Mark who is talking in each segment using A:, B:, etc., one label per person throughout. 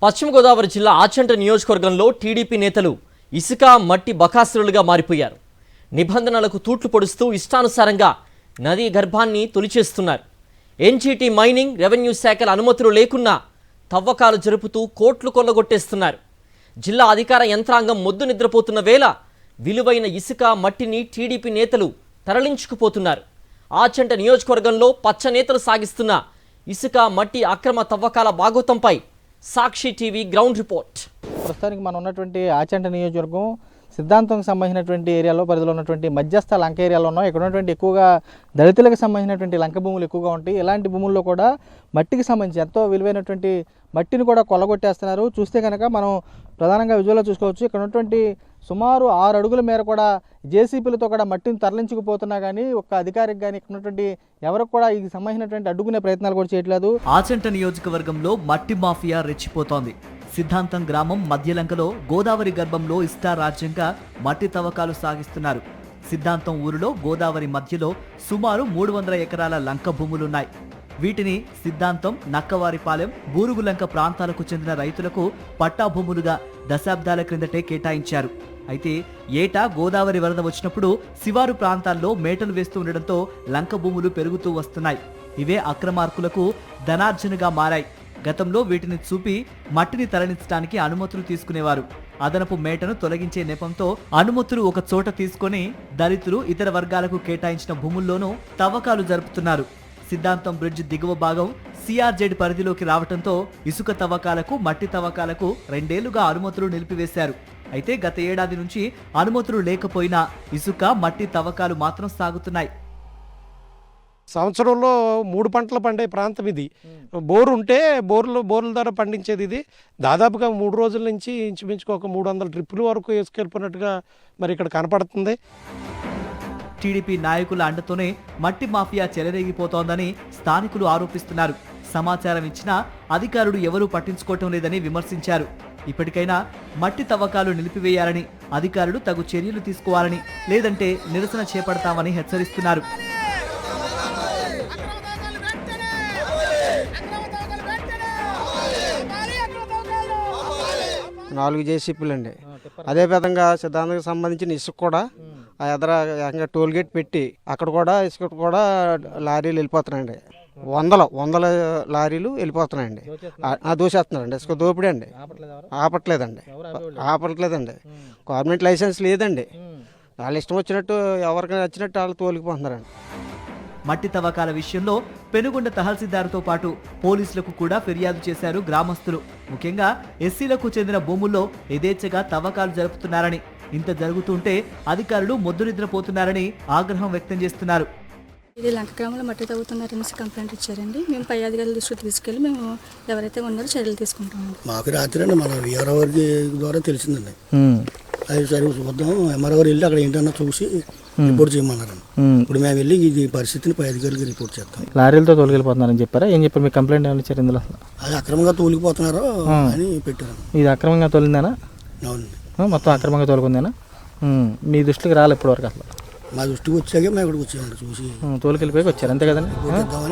A: పశ్చిమ గోదావరి జిల్లా ఆచంట నియోజకవర్గంలో టీడీపీ నేతలు ఇసుక మట్టి బకాసురులుగా మారిపోయారు. నిబంధనలకు తూట్లు పొడుస్తూ ఇష్టానుసారంగా నదీ గర్భాన్ని తొలిచేస్తున్నారు. ఎన్జీటీ మైనింగ్, రెవెన్యూ శాఖల అనుమతులు లేకున్నా తవ్వకాలు జరుపుతూ కోట్లు కొల్లగొట్టేస్తున్నారు. జిల్లా అధికార యంత్రాంగం మొద్దు నిద్రపోతున్న వేళ విలువైన ఇసుక మట్టిని టీడీపీ నేతలు తరలించుకుపోతున్నారు. ఆచంట నియోజకవర్గంలో పచ్చ నేతలు సాగిస్తున్న ఇసుక మట్టి అక్రమ తవ్వకాల బాగోతంపై సాక్షి టీవీ గ్రౌండ్ రిపోర్ట్.
B: ప్రస్తుతానికి మనం ఉన్నటువంటి ఆచంట నియోజకవర్గం సిద్ధాంతంకి సంబంధించినటువంటి ఏరియాలో పరిధిలో ఉన్నటువంటి మధ్యస్థ లంక ఏరియాలో ఉన్నాం. ఇక్కడ ఉన్నటువంటి ఎక్కువగా దళితులకు సంబంధించినటువంటి లంక భూములు ఎక్కువగా ఉంటాయి. ఇలాంటి భూముల్లో కూడా మట్టికి సంబంధించి ఎంతో విలువైనటువంటి మట్టిని కూడా కొల్లగొట్టేస్తున్నారు. చూస్తే కనుక మనం ప్రధానంగా విజువల్లో చూసుకోవచ్చు. ఇక్కడ ఉన్నటువంటి సుమారు 6 అడుగుల మేర కూడా జేసీపీలతో కూడా మట్టిని తరలించుకుపోతున్నా కానీ ఒక్క అధికారికి కానీ ఇక్కడ ఉన్నటువంటి ఎవరికి కూడా ఇది సంబంధించినటువంటి అడ్డుకునే ప్రయత్నాలు కూడా చేయట్లేదు.
C: ఆచంట నియోజకవర్గంలో మట్టి మాఫియా రెచ్చిపోతోంది. సిద్ధాంతం గ్రామం మధ్యలంకలో గోదావరి గర్భంలో ఇష్టారాజ్యంగా మట్టి తవ్వకాలు సాగిస్తున్నారు. సిద్ధాంతం ఊరిలో గోదావరి మధ్యలో సుమారు 300 ఎకరాల లంక భూములున్నాయి. వీటిని సిద్ధాంతం, నక్కవారిపాలెం, బూరుగులంక ప్రాంతాలకు చెందిన రైతులకు పట్టా భూములుగా దశాబ్దాల క్రిందటే కేటాయించారు. అయితే ఏటా గోదావరి వరద వచ్చినప్పుడు శివారు ప్రాంతాల్లో మేటలు వేస్తూ ఉండడంతో లంక భూములు పెరుగుతూ వస్తున్నాయి. ఇవే అక్రమార్కులకు ధనార్జనగా మారాయి. గతంలో వీటిని చూపి మట్టిని తరలించడానికి అనుమతులు తీసుకునేవారు. అదనపు మేటను తొలగించే నెపంతో అనుమతులు ఒక చోట తీసుకొని దళితులు, ఇతర వర్గాలకు కేటాయించిన భూముల్లోనూ తవ్వకాలు జరుపుతున్నారు. సిద్ధాంతం బ్రిడ్జ్ దిగువ భాగం సిఆర్జెడ్ పరిధిలోకి రావడంతో ఇసుక తవ్వకాలకు, మట్టి తవ్వకాలకు 2 ఏళ్లుగా అనుమతులు నిలిపివేశారు. అయితే గత ఏడాది నుంచి అనుమతులు లేకపోయినా ఇసుక, మట్టి తవ్వకాలు మాత్రం సాగుతున్నాయి.
D: సంవత్సరంలో 3 పంటలు పండే ప్రాంతం ఇది. బోరు ఉంటే బోర్ల ద్వారా పండించేది ఇది. దాదాపుగా 3 రోజుల నుంచి ఇంచుమించుకు ఒక 300 ట్రిప్పుల వరకు వేసుకెళ్ళిపోయినట్టుగా మరి ఇక్కడ కనపడుతుంది.
C: టీడీపీ నాయకుల అండతోనే మట్టి మాఫియా చెలరేగిపోతోందని స్థానికులు ఆరోపిస్తున్నారు. సమాచారం ఇచ్చినా అధికారులు ఎవరూ పట్టించుకోవటం లేదని విమర్శించారు. ఇప్పటికైనా మట్టి తవ్వకాలు నిలిపివేయాలని, అధికారులు తగు చర్యలు తీసుకోవాలని, లేదంటే నిరసన చేపడతామని హెచ్చరిస్తున్నారు.
E: 4 జేసీపీలు అండి. అదేవిధంగా సిద్ధాంతానికి సంబంధించిన ఇసుక కూడా ఆ ఎదుర టోల్ గేట్ పెట్టి అక్కడ కూడా ఇసుక కూడా లారీలు వెళ్ళిపోతున్నాయండి. వందల లారీలు వెళ్ళిపోతున్నాయండి. దోసేస్తున్నారండి. ఇసుక దోపిడీ అండి. ఆపట్లేదండి. గవర్నమెంట్ లైసెన్స్ లేదండి. వాళ్ళు ఇష్టం వచ్చినట్టు ఎవరికి నచ్చినట్టు వాళ్ళు తోలికిపోతున్నారండి.
C: మట్టి తవ్వకాల విషయంలో పెనుగొండ తహసీల్దార్తో పాటు పోలీసులకు కూడా ఫిర్యాదు చేశారు గ్రామస్తులు. ముఖ్యంగా ఎస్సీలకు చెందిన భూముల్లో యథేచ్ఛగా తవ్వకాలు జరుపుతున్నారని, ఇంత జరుగుతుంటే అధికారులు మొద్దు నిద్రపోతున్నారని ఆగ్రహం వ్యక్తం చేస్తున్నారు.
F: ఇది లంక గ్రామంలో మట్టి తవ్వుతున్నారనేసి కంప్లైంట్ ఇచ్చారండి. మేము పై అధికారుల దృష్టికి తీసుకెళ్ళి మేము ఎవరైతే ఉన్నారో చర్యలు తీసుకుంటామండి.
G: మాకు రాత్రి అండి మన వీఆర్ఓ ద్వారా తెలిసిందండి. అది సరే చూద్దాం, ఎంఆర్ఓ వెళ్ళి అక్కడ ఏంటన్నా చూసి రిపోర్ట్ చేయమన్నారు. ఇప్పుడు మేము వెళ్ళి ఈ పరిస్థితిని పై అధికారులకి రిపోర్ట్ చేస్తాం.
B: లారీలతో తోలికెళ్ళిపోతున్నారని చెప్పారా? ఏం చెప్పారు? మీ కంప్లైంట్ ఏమైనా ఇచ్చారు ఇందులో?
G: అది అక్రమంగా తోలిపోతున్నారో అని పెట్టారు.
B: ఇది అక్రమంగా తోలిందేనా?
G: అవునండి,
B: మొత్తం అక్రమంగా తోలుకుందేనా? మీ దృష్టికి రాలి ఇప్పటి వరకు అసలు?
G: మా దృష్టికి వచ్చాక మేము ఇక్కడికి వచ్చామండి. చూసి
B: తోలుకెళ్ళిపోయాక వచ్చారు అంతే కదండి?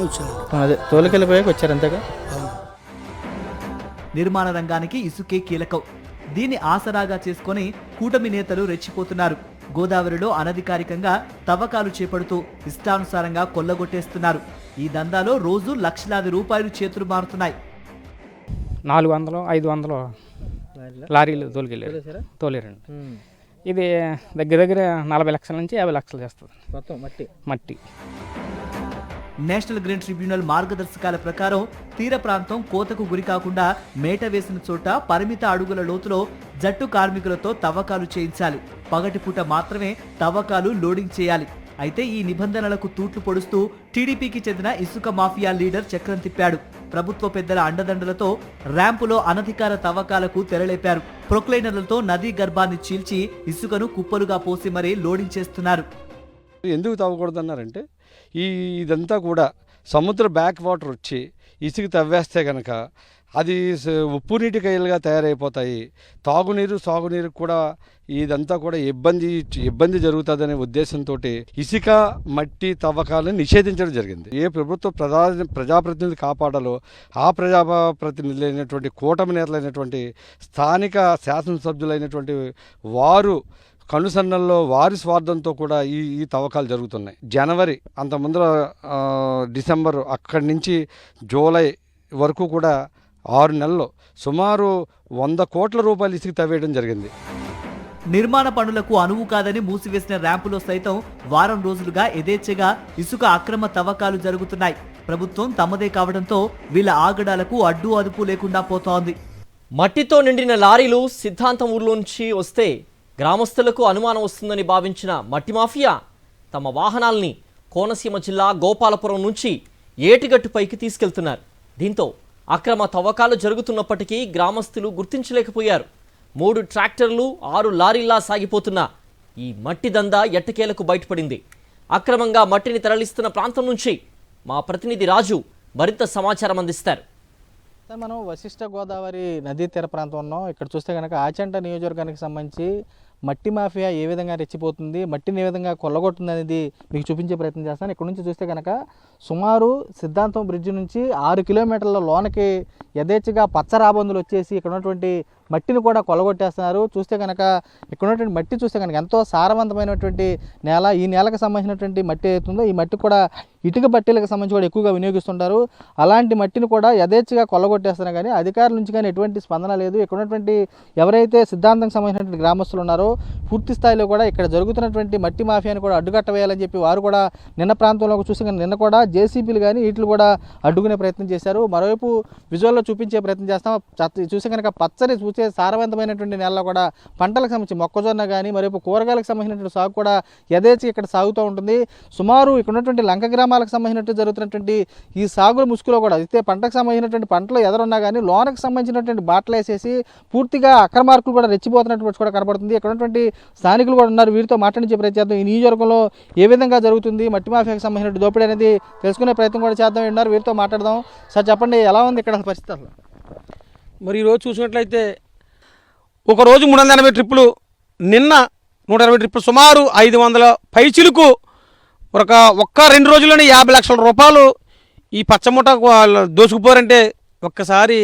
G: వచ్చామండి.
B: అదే తోలుకెళ్ళిపోయాక వచ్చారు అంతేగా?
C: నిర్మాణ రంగానికి ఇసుకే కీలకం. దీన్ని ఆసరాగా చేసుకుని కూటమి నేతలు రెచ్చిపోతున్నారు. గోదావరిలో అనధికారికంగా తవ్వకాలు చేపడుతూ ఇష్టానుసారంగా కొల్లగొట్టేస్తున్నారు. ఈ దందాలో రోజు లక్షలాది రూపాయలు చేతులు మారుతున్నాయి.
H: 400, 500 లారీలు తోలేరండి. ఇది దగ్గర 40 లక్షల నుంచి 50 లక్షలు చేస్తుంది మట్టి.
C: నేషనల్ గ్రీన్ ట్రిబ్యునల్ మార్గదర్శకాల ప్రకారం తీర ప్రాంతం కోతకు గురి కాకుండా మేట వేసిన చోట పరిమిత అడుగుల లోతులో జట్టు కార్మికులతో తవ్వకాలు చేయించాలి. పగటిపూట మాత్రమే తవ్వకాలు లోడింగ్ చేయాలి. అయితే ఈ నిబంధనలకు తూట్లు పొడుస్తూ టీడీపీకి చెందిన ఇసుక మాఫియా లీడర్ చక్రం తిప్పాడు. ప్రభుత్వ పెద్దల అండదండలతో ర్యాంపులో అనధికార తవ్వకాలకు తెరలేపారు. ప్రొక్లైనర్లతో నదీ గర్భాన్ని చీల్చి ఇసుకను కుప్పలుగా పోసి మరీ లోడింగ్ చేస్తున్నారు.
D: ఎందుకు తవ్వకూడదన్నారంటే ఇదంతా కూడా సముద్ర బ్యాక్ వాటర్ వచ్చి ఇసుక తవ్వేస్తే కనుక
I: అది ఉప్పు నీటి కయ్యలుగా తయారైపోతాయి. తాగునీరు సాగునీరు కూడా ఇదంతా కూడా ఇబ్బంది జరుగుతుందనే ఉద్దేశంతో ఇసుక మట్టి తవ్వకాలను నిషేధించడం జరిగింది. ఏ ప్రభుత్వ ప్రజాప్రతినిధి కాపాడాలో ఆ ప్రజాప్రతినిధులైనటువంటి కూటమి నేతలైనటువంటి స్థానిక శాసనసభ్యులైనటువంటి వారు కనుసన్నల్లో వారి స్వార్థంతో కూడా ఈ తవ్వకాలు జరుగుతున్నాయి. జనవరి అంత ముందర డిసెంబర్ అక్కడి నుంచి జూలై వరకు కూడా 6 నెలల్లో సుమారు 100 కోట్ల రూపాయలు ఇసుక తవ్వేయడం జరిగింది.
C: నిర్మాణ పనులకు అనువు కాదని మూసివేసిన ర్యాంపులో సైతం వారం రోజులుగా యథేచ్ఛగా ఇసుక అక్రమ తవ్వకాలు జరుగుతున్నాయి. ప్రభుత్వం తమదే కావడంతో వీళ్ళ ఆగడాలకు అడ్డు అదుపు లేకుండా పోతోంది.
A: మట్టితో నిండిన లారీలు సిద్ధాంతం ఊర్లోంచి వస్తే గ్రామస్తులకు అనుమానం వస్తుందని భావించిన మట్టి మాఫియా తమ వాహనాల్ని కోనసీమ జిల్లా గోపాలపురం నుంచి ఏటిగట్టుపైకి తీసుకెళ్తున్నారు. దీంతో అక్రమ తవ్వకాలు జరుగుతున్నప్పటికీ గ్రామస్తులు గుర్తించలేకపోయారు. 3 ట్రాక్టర్లు 6 లారీల్లా సాగిపోతున్న ఈ మట్టి దందా ఎట్టకేలకు బయటపడింది. అక్రమంగా మట్టిని తరలిస్తున్న ప్రాంతం నుంచి మా ప్రతినిధి రాజు మరింత సమాచారం అందిస్తారు.
B: మనం వశిష్ఠ గోదావరి నదీ తీర ప్రాంతం ఉన్నాం. ఇక్కడ చూస్తే కనుక ఆచంట నియోజకవర్గానికి సంబంధించి మట్టి మాఫియా ఏ విధంగా రెచ్చిపోతుంది, మట్టిని ఏ విధంగా కొల్లగొట్టుంది అనేది మీకు చూపించే ప్రయత్నం చేస్తాను. ఇక్కడ నుంచి చూస్తే కనుక సుమారు సిద్ధాంతం బ్రిడ్జి నుంచి 6 కిలోమీటర్ల లోనకి యథేచ్ఛగా పచ్చ రాబందులు వచ్చేసి ఇక్కడ ఉన్నటువంటి మట్టిని కూడా కొల్లగొట్టేస్తున్నారు. చూస్తే కనుక ఇక్కడ ఉన్నటువంటి మట్టి చూస్తే కనుక ఎంతో సారవంతమైనటువంటి నేల. ఈ నేలకు సంబంధించినటువంటి మట్టి అవుతుందో ఈ మట్టి కూడా ఇటుక బట్టీలకు సంబంధించి కూడా ఎక్కువగా వినియోగిస్తుంటారు. అలాంటి మట్టిని కూడా యథేచ్ఛగా కొల్లగొట్టేస్తున్నా కానీ అధికారుల నుంచి కానీ ఎటువంటి స్పందన లేదు. ఇక్కడ ఉన్నటువంటి ఎవరైతే సిద్ధాంతం సంబంధించినటువంటి గ్రామస్తులు ఉన్నారో పూర్తి స్థాయిలో కూడా ఇక్కడ జరుగుతున్నటువంటి మట్టి మాఫియాని కూడా అడ్డుకట్టవేయాలని చెప్పి వారు కూడా నిన్న ప్రాంతంలో చూసి నిన్న కూడా జేసీబీలు కానీ వీటిని కూడా అడ్డుకునే ప్రయత్నం చేశారు. మరోవైపు విజువల్లో చూపించే ప్రయత్నం చేస్తాం. చూసే కనుక పచ్చని చూసే సారవంతమైనటువంటి నేలలో కూడా పంటలకు సంబంధించి మొక్కజొన్న కానీ మరోవైపు కూరగాయలకు సంబంధించినటువంటి సాగు కూడా యథేచ్ఛగా ఇక్కడ సాగుతూ ఉంటుంది. సుమారు ఇక్కడ ఉన్నటువంటి లంక గ్రామాలకు సంబంధించినట్టు జరుగుతున్నటువంటి ఈ సాగుల ముసుగులో కూడా అయితే పంటకు సంబంధించినటువంటి పంటలు ఎదురున్నా కానీ లోనకు సంబంధించినటువంటి బాటలు వేసేసి పూర్తిగా అక్రమార్కులు కూడా రెచ్చిపోతున్నటువంటి కూడా కనబడుతుంది. ఇక్కడ ఉన్నటువంటి స్థానికులు కూడా ఉన్నారు. వీరితో మాట్లాడించే ప్రయత్నం చేద్దాం. ఈ నియోజకవర్గంలో ఏ విధంగా జరుగుతుంది మట్టి మాఫియాకి సంబంధించిన దోపిడీ అనేది తెలుసుకునే ప్రయత్నం కూడా చేద్దాం. ఉన్నారు వీరితో మాట్లాడదాం. సార్ చెప్పండి, ఎలా ఉంది ఇక్కడ పరిస్థితి అసలు?
D: మరి ఈరోజు చూసినట్లయితే ఒకరోజు 380 ట్రిప్పులు, నిన్న 120 ట్రిప్పులు, సుమారు 500 పైచిలుకు ఒక్క 2 రోజుల్లోనే 50 లక్షల రూపాయలు ఈ పచ్చముఠ దోసుకుపోరంటే ఒక్కసారి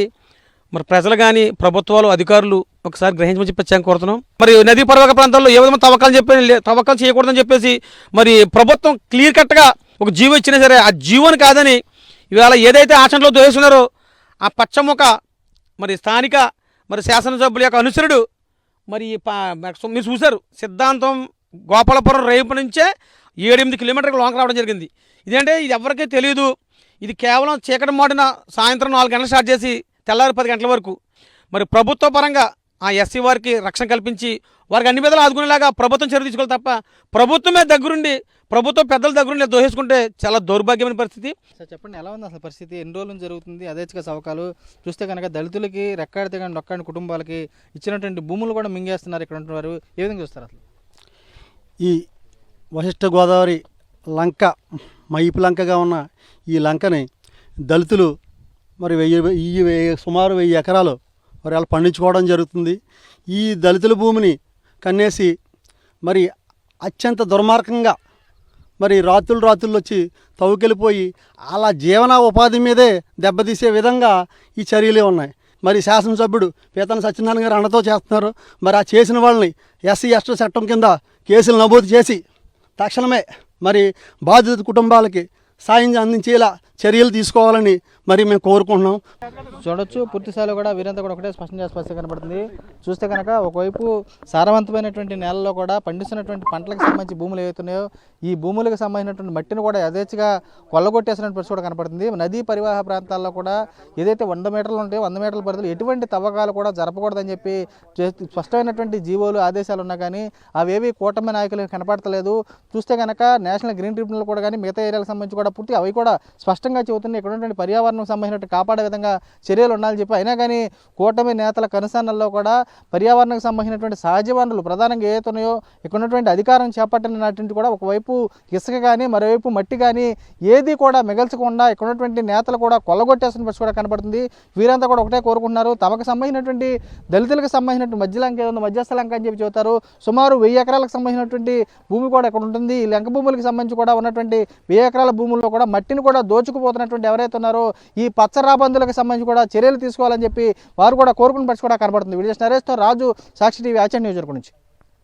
D: మరి ప్రజలు కానీ ప్రభుత్వాలు అధికారులు ఒకసారి గ్రహించమని చెప్పి కోరుతున్నాం. మరి నదీ పరివాహక ప్రాంతాల్లో ఏ విధంగా తవ్వకాలు చేయకూడదని చెప్పేసి మరి ప్రభుత్వం క్లియర్ కట్గా ఒక జీవో ఇచ్చినా సరే ఆ జీవోని కాదని ఇవాళ ఏదైతే ఆచరణలో దోస్తున్నారో ఆ పచ్చముఖ మరి స్థానిక మరి శాసనసభ్యుల యొక్క అనుసరుడు మరి మీరు చూశారు, సిద్ధాంతం గోపాలపురం రేపు నుంచే 7-8 కిలోమీటర్ల లోనికి రావడం జరిగింది. ఇదేంటే ఇది ఎవరికీ తెలియదు. ఇది కేవలం చీకటి మాటిన సాయంత్రం 4 గంటలు స్టార్ట్ చేసి తెల్లారి 10 గంటల వరకు మరి ప్రభుత్వ పరంగా ఆ ఎస్సీ వారికి రక్షణ కల్పించి వారికి అన్ని విధాలు ఆదుకునేలాగా ప్రభుత్వం చర్య తీసుకోవాలి తప్ప ప్రభుత్వమే దగ్గరుండి ప్రభుత్వ పెద్దల దగ్గరుండి దోహేసుకుంటే చాలా దౌర్భాగ్యమైన పరిస్థితి.
B: సార్ చెప్పండి, ఎలా ఉంది అసలు పరిస్థితి? ఎన్ని రోజులు జరుగుతుంది అదేచ్ఛగా సవకాలు? చూస్తే కనుక దళితులకి రెక్కాడితే కానీ నొక్కాడిన కుటుంబాలకి ఇచ్చినటువంటి భూములు కూడా మింగేస్తున్నారు ఇక్కడ ఉంటున్నారు. ఏ విధంగా చూస్తారు అసలు?
G: ఈ వశిష్ఠ గోదావరి లంక మైపు లంకగా ఉన్న ఈ లంకని దళితులు మరి సుమారు 1000 ఎకరాలు మరి వాళ్ళు పండించుకోవడం జరుగుతుంది. ఈ దళితుల భూమిని కన్నేసి మరి అత్యంత దుర్మార్గంగా మరి రాత్రులు వచ్చి తవ్వుకెళ్ళిపోయి అలా జీవన ఉపాధి మీదే దెబ్బతీసే విధంగా ఈ చర్యలే ఉన్నాయి. మరి శాసనసభ్యుడు పీతన సత్యనారాయణ గారు అండతో చేస్తున్నారు. మరి ఆ చేసిన వాళ్ళని ఎస్సీ ఎస్టీ చట్టం కింద కేసులు నమోదు చేసి తక్షణమే మరి బాధిత కుటుంబాలకి సాయం అందించేలా చర్యలు తీసుకోవాలని మరి మేము కోరుకుంటున్నాం.
B: చూడొచ్చు, పూర్తిస్థాయిలో కూడా వీరంతా కూడా ఒకటే స్పష్టంగా కనబడుతుంది. చూస్తే కనుక ఒకవైపు సారవంతమైనటువంటి నేలలో కూడా పండిస్తున్నటువంటి పంటలకు సంబంధించి భూములు ఏవైతున్నాయో ఈ భూములకు సంబంధించినటువంటి మట్టిని కూడా యథేచ్ఛగా కొల్లగొట్టేసినటువంటి పరిస్థితి కూడా కనపడుతుంది. నదీ పరివాహ ప్రాంతాల్లో కూడా ఏదైతే 100 మీటర్లు ఉంటాయో 100 మీటర్ల పరిధిలో ఎటువంటి తవ్వకాలు కూడా జరపకూడదని చెప్పి స్పష్టమైనటువంటి జీవోలు ఆదేశాలు ఉన్నా కానీ అవేవి కూటమి నాయకులు కనపడతలేదు. చూస్తే కనుక నేషనల్ గ్రీన్ ట్రిబ్యునల్ కూడా కానీ మిగతా ఏరియాలకు సంబంధించి కూడా పూర్తి అవి కూడా స్పష్టంగా చెబుతున్నాయి. ఇక్కడ ఉన్నటువంటి పర్యావరణ పర్యావరణం సంబంధించిన కాపాడే విధంగా చర్యలు ఉండాలని చెప్పి అయినా కానీ కూటమి నేతల కనుసన్నల్లో కూడా పర్యావరణకు సంబంధించినటువంటి సహజ వనరులు ప్రధానంగా ఏవైతే ఉన్నాయో ఇక్కడ ఉన్నటువంటి అధికారం చేపట్టినటువంటి కూడా ఒకవైపు ఇసుక కానీ మరోవైపు మట్టి కానీ ఏది కూడా మిగల్చకుండా ఇక్కడ ఉన్నటువంటి నేతలు కూడా కొల్లగొట్టేస్తున్న పరిస్థితి కూడా కనబడుతుంది. వీరంతా కూడా ఒకటే కోరుకుంటున్నారు, తమకు సంబంధించినటువంటి దళితులకు సంబంధించినటువంటి మధ్యలంక ఏదో మధ్యస్థ లంక అని చెప్పి చెబుతారు. సుమారు 1000 ఎకరాలకు సంబంధించినటువంటి భూమి కూడా ఇక్కడ ఉంటుంది. ఈ లంక భూములకు సంబంధించి కూడా ఉన్నటువంటి 1000 ఎకరాల భూముల్లో కూడా మట్టిని కూడా దోచుకుపోతున్నటువంటి ఎవరైతే ఉన్నారో ఈ పచ్చ రాబందులకు సంబంధించి కూడా చర్యలు తీసుకోవాలని చెప్పి వారు కూడా కోరుకున్న పరిస్థితి కూడా కనబడుతుంది. వీడియో నరేష్తో రాజు, సాక్షి టీవీ, ఆచండ్ నియోజకవర్గం నుంచి.